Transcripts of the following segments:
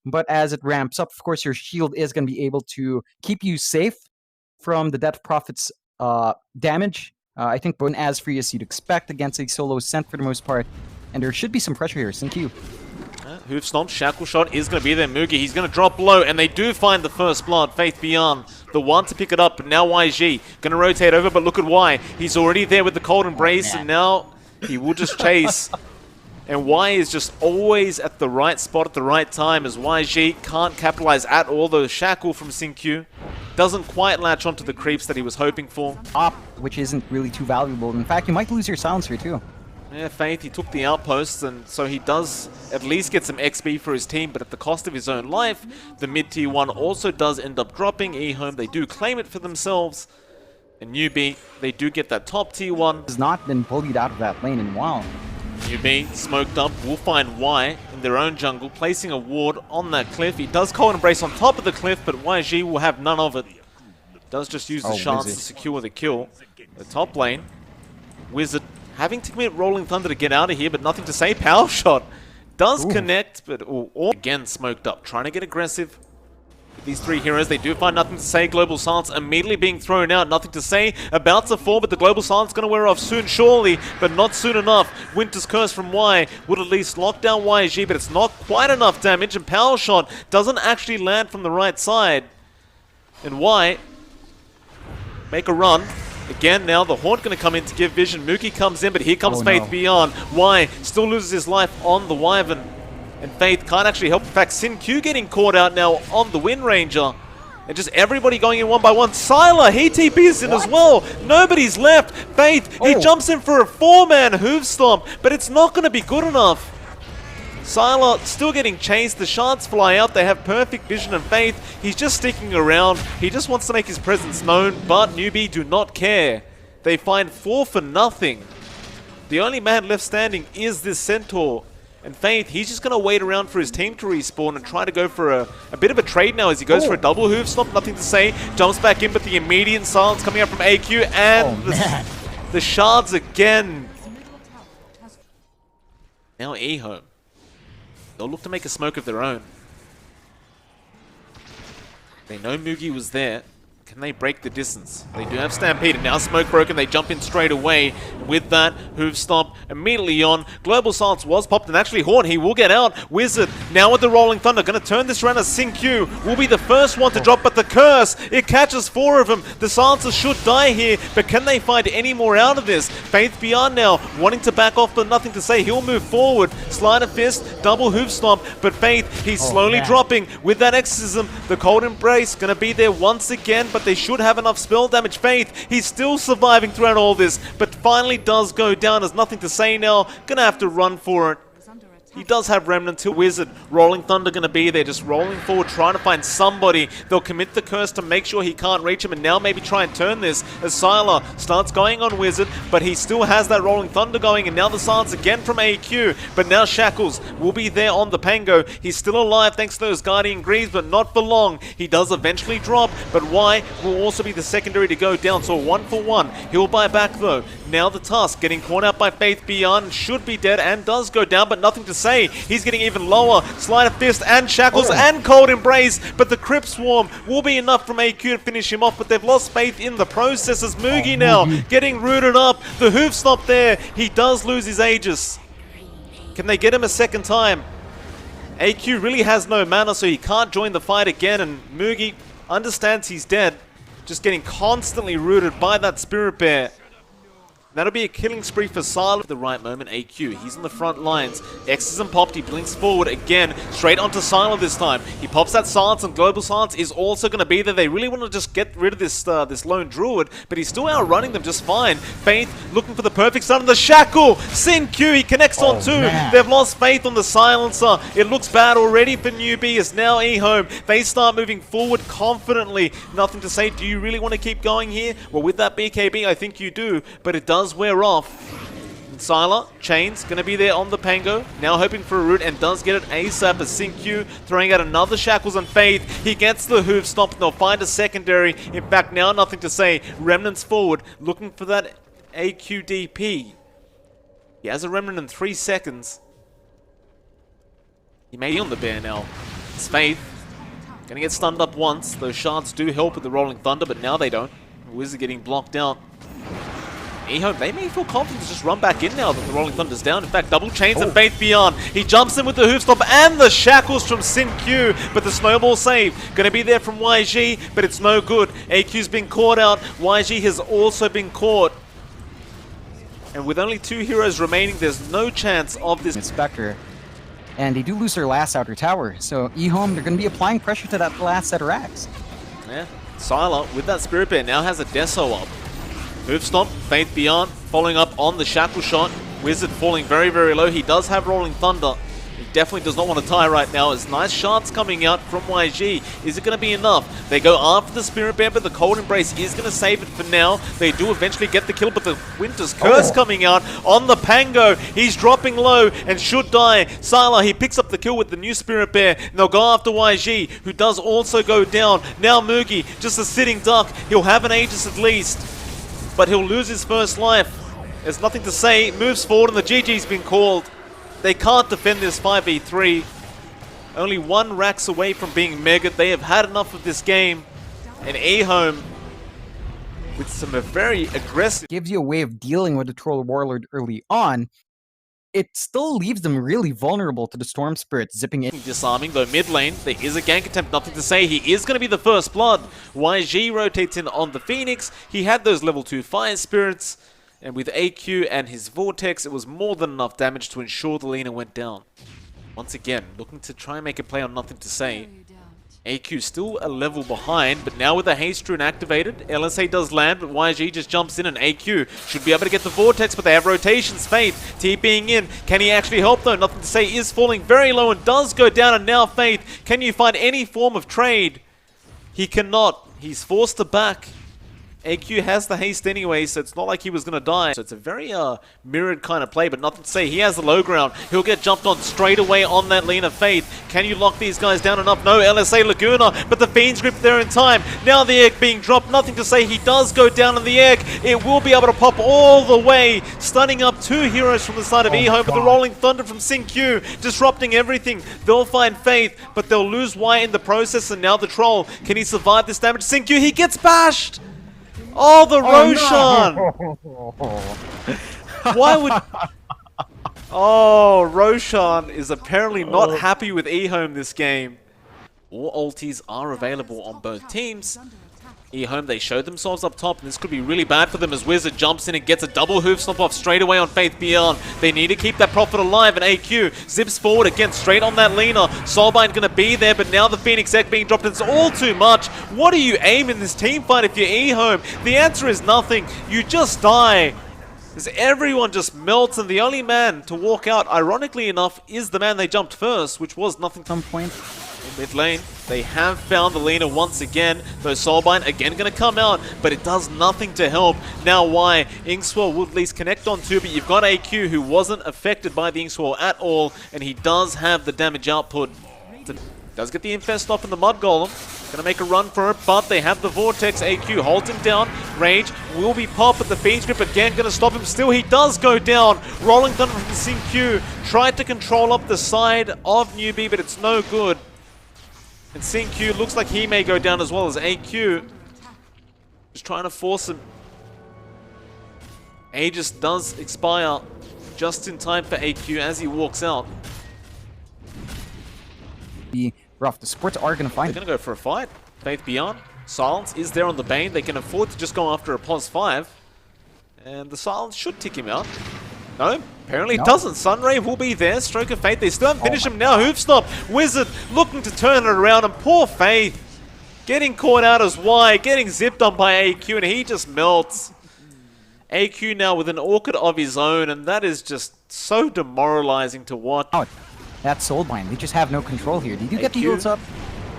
but as it ramps up, of course, your shield is going to be able to keep you safe from the Death Prophet's damage. I think Bone as free as you'd expect against a solo Scent for the most part, and there should be some pressure here. Synq. Hoof Stomp, Shackle Shot is going to be there. Mugi, he's going to drop low, and they do find the first blood. Faith Beyond, the one to pick it up, but now YG going to rotate over, but look at Y. He's already there with the Cold Embrace, and now he will just chase. And Y is just always at the right spot at the right time, as YG can't capitalize at all. The Shackle from Synq doesn't quite latch onto the creeps that he was hoping for. Which isn't really too valuable. In fact, you might lose your silencer too. Yeah, Faith, he took the outposts, and so he does at least get some XP for his team, but at the cost of his own life. The mid-tier 1 also does end up dropping. EHOME, they do claim it for themselves. And Newbee, they do get that top tier 1. Has not been bullied out of that lane in a while. Newbee, smoked up, will find Y in their own jungle, placing a ward on that cliff. He does Cold Embrace on top of the cliff, but YG will have none of it. Does just use the chance to secure the kill. The top lane, Wizard having to commit Rolling Thunder to get out of here, but nothing to say. Power Shot does connect, but again smoked up, trying to get aggressive. With these three heroes, they do find nothing to say. Global Silence immediately being thrown out, nothing to say. About to fall, but the Global Silence going to wear off soon, surely, but not soon enough. Winter's Curse from Y would at least lock down YG, but it's not quite enough damage, and Power Shot doesn't actually land from the right side. And Y make a run. Again, now the Haunt going to come in to give vision. Mookie comes in, but here comes Faith Beyond. Y still loses his life on the Wyvern. And Faith can't actually help. In fact, Synq getting caught out now on the Wind Ranger. And just everybody going in one by one. Sylar, he TPs in as well. Nobody's left. Faith, he jumps in for a 4-man Hoof Stomp, but it's not going to be good enough. Sylar still getting chased, the shards fly out, they have perfect vision and Faith. He's just sticking around, he just wants to make his presence known, but Newbee do not care. They find 4 for nothing. The only man left standing is this Centaur. And Faith, he's just going to wait around for his team to respawn and try to go for a bit of a trade now as he goes for a double hoof stomp, nothing to say. Jumps back in, but the immediate silence coming out from AQ, and the shards again. Now EHOME. They'll look to make a smoke of their own. They know Mugi was there. Can they break the distance? They do have Stampede, and now Smoke broken. They jump in straight away. With that, Hoof Stomp immediately on. Global Silence was popped, and actually Horn, he will get out. Wizard, now with the Rolling Thunder, going to turn this around as Synq will be the first one to drop, but the Curse, it catches 4 of them. The Silencers should die here, but can they find any more out of this? Faith Beyond now, wanting to back off, but nothing to say. He'll move forward. Sleight of Fist, double Hoof Stomp, but Faith, he's slowly dropping. With that Exorcism, the Cold Embrace going to be there once again, but they should have enough spell damage. Faith, he's still surviving throughout all this, but finally does go down. There's nothing to say now. Gonna have to run for it. He does have Remnant to Wizard. Rolling Thunder going to be there, just rolling forward, trying to find somebody. They'll commit the Curse to make sure he can't reach him, and now maybe try and turn this as Sylar starts going on Wizard, but he still has that Rolling Thunder going, and now the silence again from AQ, but now Shackles will be there on the Pango. He's still alive thanks to those Guardian Greaves, but not for long. He does eventually drop, but Y will also be the secondary to go down, so 1 for 1. He'll buy back though. Now the Tusk getting caught out by Faith Beyond, should be dead and does go down, but nothing to say. He's getting even lower. Sleight of Fist and Shackles and Cold Embrace, but the Crypt Swarm will be enough from AQ to finish him off, but they've lost Faith in the process as Mugi now getting rooted up. The Hoof Stomp there. He does lose his Aegis. Can they get him a second time? AQ really has no mana, so he can't join the fight again, and Mugi understands he's dead. Just getting constantly rooted by that Spirit Bear. That'll be a killing spree for Sylar at the right moment. AQ, he's in the front lines. Exorcism popped, he blinks forward again, straight onto Sylar this time. He pops that Silence, and Global Silence is also going to be there. They really want to just get rid of this this lone Druid, but he's still outrunning them just fine. Faith looking for the perfect stun, and the Shackle! Synq, he connects on 2. They've lost Faith on the Silencer. It looks bad already for Newbee. It's now EHOME. They start moving forward confidently. Nothing to say. Do you really want to keep going here? Well, with that BKB, I think you do, but it does wear off. And Sylar, Chains, going to be there on the Pango, now hoping for a root, and does get it ASAP as Synq throwing out another Shackles on Faith. He gets the Hoof Stomp, and they'll find a secondary. In fact, now nothing to say. Remnants forward, looking for that AQDP. He has a Remnant in 3 seconds. He may be on the bear now. It's Faith. Gonna get stunned up once. Those shards do help with the Rolling Thunder, but now they don't. Wizard getting blocked out. EHOME, they may feel confident to just run back in now that the Rolling Thunder's down. In fact, double chains and Faith Beyond. He jumps in with the hoof stop and the shackles from Sin-Q, but the snowball save gonna be there from YG, but it's no good. AQ's been caught out. YG has also been caught. And with only 2 heroes remaining, there's no chance of this. Spectre. And they do lose their last outer tower. So EHOME, they're going to be applying pressure to that last set of racks. Yeah, Sylar with that Spirit Bear now has a Deso up. Hoof Stomp, Faith Beyond, following up on the Shackle Shot. Wizard falling very, very low. He does have Rolling Thunder. He definitely does not want to die right now. It's nice shards coming out from YG. Is it going to be enough? They go after the Spirit Bear, but the Cold Embrace is going to save it for now. They do eventually get the kill, but the Winter's Curse coming out on the Pango. He's dropping low and should die. Sylar, he picks up the kill with the new Spirit Bear. And they'll go after YG, who does also go down. Now Mugi, just a sitting duck. He'll have an Aegis at least, but he'll lose his first life. There's nothing to say. Moves forward and the GG's been called. They can't defend this 5v3. Only 1 racks away from being mega. They have had enough of this game. And EHOME, with some very aggressive... Gives you a way of dealing with the Troll Warlord early on. It still leaves them really vulnerable to the Storm Spirit zipping in. Disarming, though mid lane, there is a gank attempt, nothing to say. He is going to be the first blood. YG rotates in on the Phoenix. He had those level 2 Fire Spirits. And with AQ and his Vortex, it was more than enough damage to ensure the Lina went down. Once again, looking to try and make a play on nothing to say. AQ still a level behind, but now with the Haste Rune activated, LSA does land, but YG just jumps in and AQ should be able to get the Vortex, but they have rotations. Faith TPing in. Can he actually help though? Nothing to say. Is falling very low and does go down, and now Faith, can you find any form of trade? He cannot. He's forced to back. AQ has the haste anyway, so it's not like he was going to die. So it's a very mirrored kind of play, but nothing to say. He has the low ground. He'll get jumped on straight away on that Lina Faith. Can you lock these guys down enough? No, LSA Laguna, but the Fiend's Grip there in time. Now the egg being dropped. Nothing to say. He does go down on the egg. It will be able to pop all the way, stunning up 2 heroes from the side of EHOME, but the Rolling Thunder from Sin-Q, disrupting everything. They'll find Faith, but they'll lose Y in the process, and now the Troll. Can he survive this damage? Sin-Q, he gets bashed! Oh, the Roshan! No. Why would... Oh, Roshan is apparently not happy with EHOME this game. All ultis are available on both teams. EHOME, they showed themselves up top, and this could be really bad for them as Wizard jumps in and gets a double hoof stomp off straight away on Faith Beyond. They need to keep that Prophet alive, and AQ zips forward again, straight on that Lina. Soulbind gonna be there, but now the Phoenix Egg being dropped, and it's all too much. What do you aim in this team fight if you're EHOME? The answer is nothing. You just die. As everyone just melts, and the only man to walk out, ironically enough, is the man they jumped first, which was nothing. At some point. In mid lane, they have found the Lina once again. Though Soulbind again going to come out, but it does nothing to help. Now why? Inkswell would at least connect on 2, but you've got AQ who wasn't affected by the Inkswell at all, and he does have the damage output. Does get the Infest off in the Mud Golem. Gonna make a run for it, but they have the Vortex. AQ holds him down. Rage will be popped, but the Fiend's Grip again gonna stop him. Still, he does go down. Rolling Thunder from Sin-Q tried to control up the side of Newbee, but it's no good. And Sin-Q looks like he may go down as well as AQ. Just trying to force him. Aegis does expire just in time for AQ as he walks out. Be rough. The sports are going to find They're going to go for a fight. Faith Beyond. Silence is there on the Bane. They can afford to just go after a +5. And the Silence should tick him out. No, apparently it doesn't. Sunray will be there. Stroke of Fate. They still haven't finished him now. Hoof Stop. Wizard looking to turn it around. And poor Faith getting caught out as Y. Getting zipped on by AQ. And he just melts. AQ now with an Orchid of his own. And that is just so demoralizing to watch. Oh, that's Soulbind. They just have no control here. Did you get the heals up?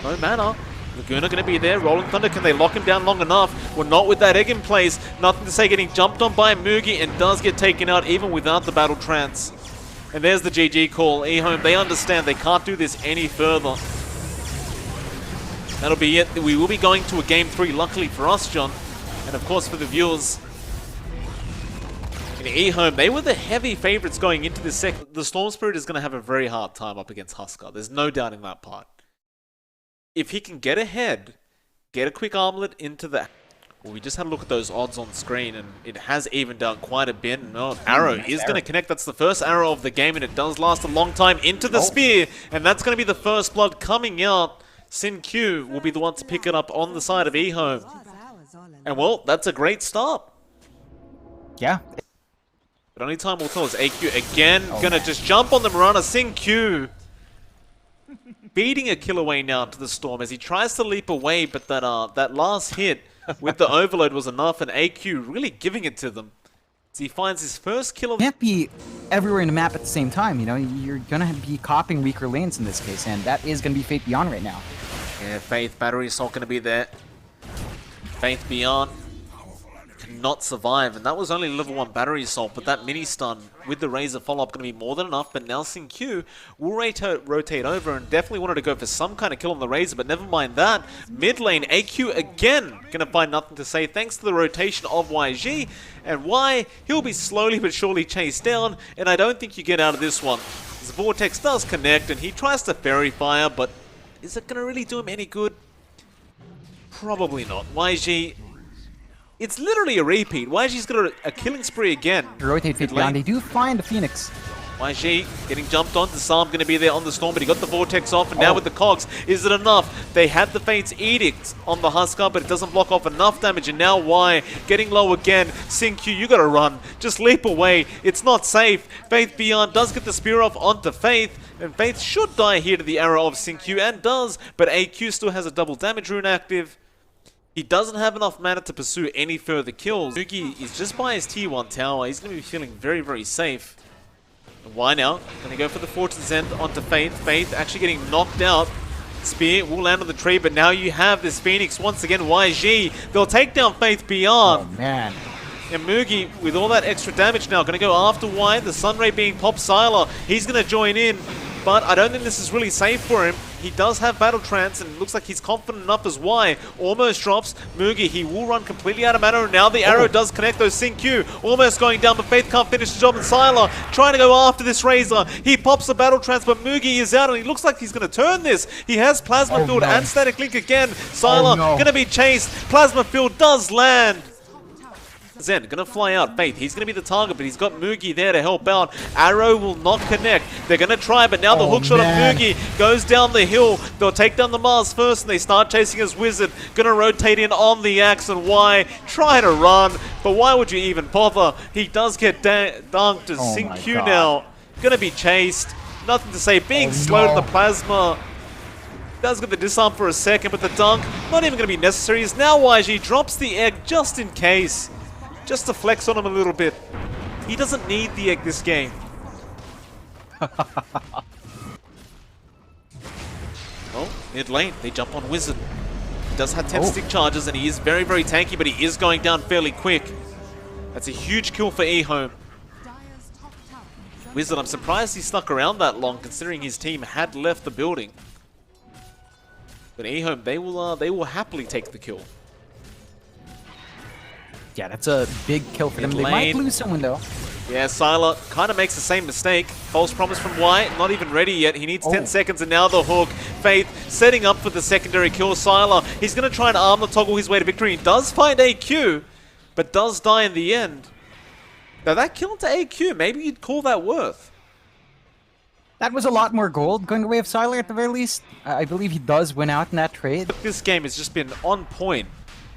No mana. Laguna going to be there. Rolling Thunder, can they lock him down long enough? We're not with that egg in place. Nothing to say, getting jumped on by Mugi and does get taken out even without the Battle Trance. And there's the GG call. EHOME, they understand they can't do this any further. That'll be it. We will be going to a Game 3, luckily for us, John. And of course for the viewers. In EHOME, they were the heavy favorites going into this second. The Storm Spirit is going to have a very hard time up against Huskar. There's no doubt in that part. if he can get ahead, get a quick armlet into the... Well, we just had a look at those odds on screen, and it has evened out quite a bit. No, arrow is going to connect. That's the first arrow of the game, and it does last a long time into the spear, and that's going to be the first blood coming out. Sin Q will be the one to pick it up on the side of EHOME. And, well, that's a great start. Yeah. But only time will tell is AQ again. Going to just jump on the Marana. Sin Q beating a kill away now to the Storm as he tries to leap away, but that last hit with the overload was enough, and AQ really giving it to them. So he finds his first kill. Can't be everywhere in the map at the same time, you know? You're gonna be copying weaker lanes in this case, and that is gonna be Faith Beyond right now. Yeah, Faith Battery Assault gonna be there. Faith Beyond cannot survive, and that was only level 1 Battery Assault, but that mini stun with the Razor follow-up going to be more than enough. But now Sin Q will rotate over and definitely wanted to go for some kind of kill on the Razor, but never mind that. Mid lane, AQ again going to find nothing to say thanks to the rotation of YG, and Y, he'll be slowly but surely chased down, and I don't think you get out of this one. His Vortex does connect, and he tries to Fairy Fire, but is it going to really do him any good? Probably not. YG... It's literally a repeat. YG's got a killing spree again. Rotate Faith Beyond. They do find the Phoenix. YG getting jumped on. Disarm going to be there on the Storm, but he got the Vortex off, and now with the Cogs, is it enough? They had the Fate's Edict on the Huskar, but it doesn't block off enough damage, and now Y getting low again. Sin Q, you got to run. Just leap away. It's not safe. Faith Beyond does get the spear off onto Faith, and Faith should die here to the arrow of Sin Q, and does, but AQ still has a double damage rune active. He doesn't have enough mana to pursue any further kills. Newbee is just by his tier 1 tower. He's going to be feeling very, very safe. And why now? Going to go for the Fortune's End onto Faith. Faith actually getting knocked out. Spear will land on the tree, but now you have this Phoenix once again. YG, they'll take down Faith Beyond. Oh, man. And Mugi, with all that extra damage now, going to go after Y. The Sunray being popped. Sylar, he's going to join in. But I don't think this is really safe for him. He does have Battle Trance, and it looks like he's confident enough as Y. Almost drops. Mugi, he will run completely out of mana, and now the arrow does connect those Sin Q. Almost going down, but Faith can't finish the job, and Sylar trying to go after this Razor. He pops the Battle Trance, but Mugi is out, and he looks like he's going to turn this. He has Plasma Field and Static Link again. Sylar going to be chased. Plasma Field does land. Zen gonna fly out. Faith, he's gonna be the target, but he's got Mugi there to help out. Arrow will not connect. They're gonna try, but now the hookshot of Mugi goes down the hill. They'll take down the Mars first, and they start chasing his Wizard. Gonna rotate in on the axe, and Y try to run, but why would you even bother? He does get dunked as Sin Q now. Gonna be chased. Nothing to say. Being slowed to the Plasma. Does get the disarm for a second, but the dunk not even gonna be necessary. As now YG drops the egg just in case. Just to flex on him a little bit. He doesn't need the egg this game. Oh, mid lane, they jump on Wizard. He does have 10 stick charges, and he is very, very tanky, but he is going down fairly quick. That's a huge kill for EHOME. Wizard, I'm surprised he stuck around that long, considering his team had left the building. But EHOME, they will happily take the kill. Yeah, that's a big kill for them. They might lose someone, though. Yeah, Sylar kind of makes the same mistake. False promise from Y, not even ready yet. He needs 10 seconds, and now the hook. Faith setting up for the secondary kill. Sylar, he's going to try and armor toggle his way to victory. He does find AQ, but does die in the end. Now that kill to AQ, maybe you'd call that worth. That was a lot more gold going the way of Sylar at the very least. I believe he does win out in that trade. This game has just been on point.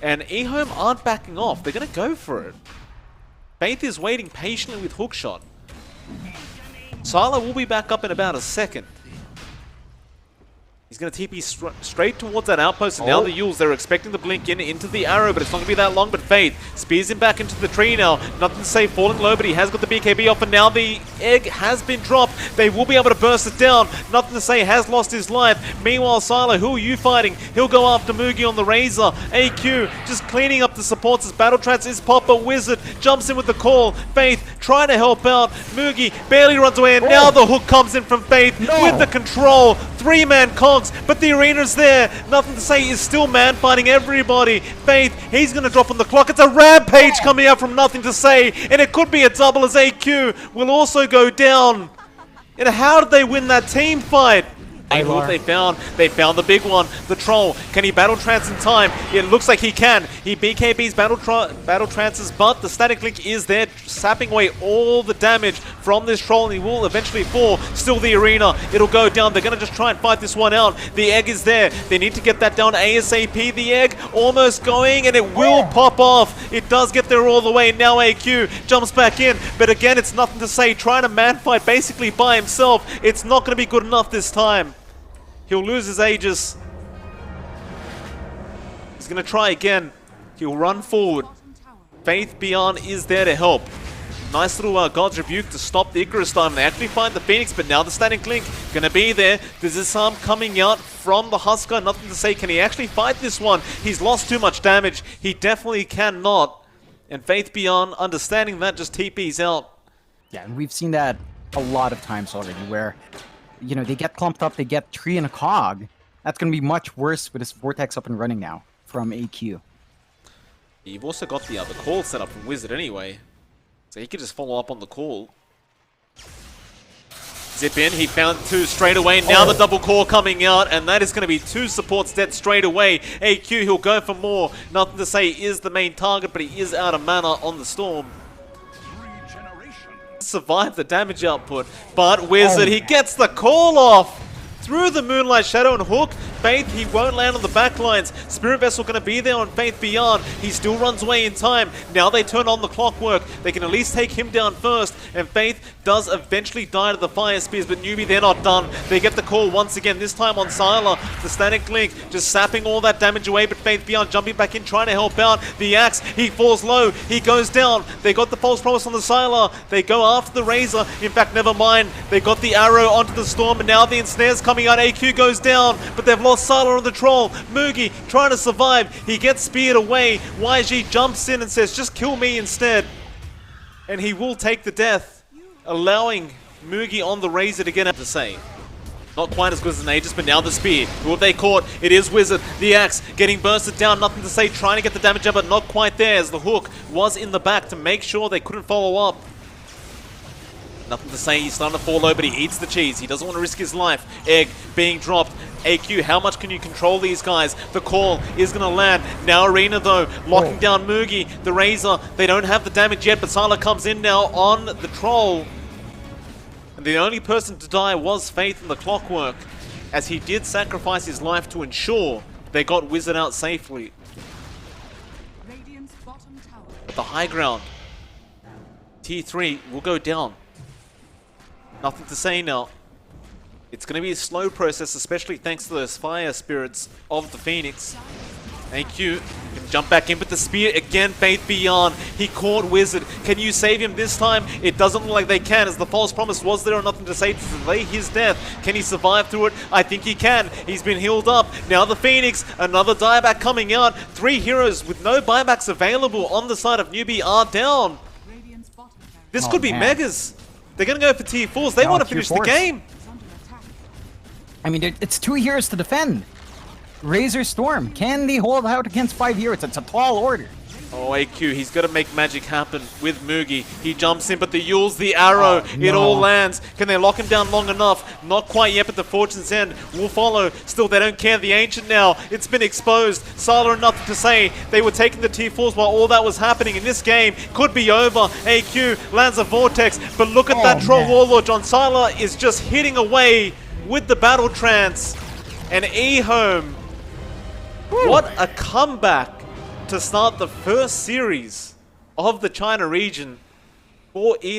And EHOME aren't backing off. They're going to go for it. Faith is waiting patiently with hookshot. Sylar will be back up in about a second. He's going to TP straight towards that outpost, and now the Yules, they're expecting the blink into the arrow, but it's not going to be that long. But Faith spears him back into the tree now. Nothing to say, falling low, but he has got the BKB off, and now the egg has been dropped. They will be able to burst it down. Nothing to say, has lost his life. Meanwhile, Sylar, who are you fighting? He'll go after Mugi on the Razor. AQ just cleaning up the supports as Battle Trance is popped, but Wizard jumps in with the call. Faith trying to help out. Mugi barely runs away, and now the hook comes in from Faith with the control. 3-man Cogs, but the arena's there. Nothing to say, is still man fighting everybody. Faith, he's going to drop on the clock. It's a rampage coming out from Nothing to Say, and it could be a double as AQ will also go down. And how did they win that team fight? Hey, what they found? They found the big one, the troll. Can he battle trance in time? It looks like he can. He BKBs battle trances, but the static link is there, sapping away all the damage from this troll, and he will eventually fall. Still the arena, it'll go down. They're gonna just try and fight this one out. The egg is there. They need to get that down ASAP. The egg almost going, and it will pop off. It does get there all the way. Now AQ jumps back in, but again, it's nothing to say. Trying to man fight basically by himself. It's not gonna be good enough this time. He'll lose his Aegis. He's going to try again. He'll run forward. Faith Beyond is there to help. Nice little God's Rebuke to stop the Icarus time. They actually find the Phoenix, but now the static link going to be there. There's this arm coming out from the Husker. Nothing to say. Can he actually fight this one? He's lost too much damage. He definitely cannot. And Faith Beyond, understanding that, just TP's out. Yeah, and we've seen that a lot of times already, where you know, they get clumped up, they get 3 in a cog. That's going to be much worse with this Vortex up and running now from AQ. You've also got the other call set up from Wizard anyway. So he could just follow up on the call. Zip in, he found 2 straight away. Now the double call coming out, and that is going to be 2 supports dead straight away. AQ, he'll go for more. Nothing to say, is the main target, but he is out of mana on the Storm. Survive the damage output, but Wizard, he gets the call off through the Moonlight Shadow and Hook. Faith, he won't land on the back lines. Spirit Vessel going to be there on Faith Beyond. He still runs away in time. Now they turn on the clockwork. They can at least take him down first, and Faith does eventually die to the Fire Spears, but Newbee, they're not done. They get the call once again, this time on Sylar. The static link just sapping all that damage away, but Faith Beyond jumping back in, trying to help out. The axe, he falls low, he goes down. They got the false promise on the Sylar. They go after the Razor. In fact, never mind. They got the arrow onto the Storm, and now the ensnares coming out. AQ goes down, but they've lost Sylar on the troll. Mugi trying to survive. He gets speared away. YG jumps in and says, just kill me instead. And he will take the death, allowing Mugi on the Razor to get up to save. Not quite as good as an Aegis, but now the spear. Who have they caught? It is Wizard. The axe getting bursted down. Nothing to say. Trying to get the damage up, but not quite there, as the hook was in the back to make sure they couldn't follow up. Nothing to say. He's starting to fall low, but he eats the cheese. He doesn't want to risk his life. Egg being dropped. AQ, how much can you control these guys? The call is going to land. Now Arena, though, locking down Mugi. The Razor, they don't have the damage yet, but Sylar comes in now on the troll. And the only person to die was Faith in the clockwork, as he did sacrifice his life to ensure they got Wizard out safely. But the high ground, T3 will go down. Nothing to say now. It's going to be a slow process, especially thanks to those fire spirits of the Phoenix. AQ can jump back in with the spear again. Faith Beyond. He caught Wizard. Can you save him this time? It doesn't look like they can, as the false promise was there, or nothing to say to delay his death. Can he survive through it? I think he can. He's been healed up. Now the Phoenix, another dieback coming out. 3 heroes with no buybacks available on the side of Newbee are down. This could be Megas. They're going to go for tier 4s. They want to finish the game. I mean, it's 2 heroes to defend. Razor Storm. Can they hold out against 5 heroes? It's a tall order. Oh, AQ, he's got to make magic happen with Mugi. He jumps in, but the Yules, the arrow, it all lands. Can they lock him down long enough? Not quite yet, but the Fortune's End will follow. Still, they don't care. The Ancient now, it's been exposed. Sylar, nothing to say. They were taking the tier 4s while all that was happening in this game. Could be over. AQ lands a Vortex, but look at that Troll Warlord. John Sylar is just hitting away with the Battle Trance. And EHOME, what a comeback to start the first series of the China region for EHOME.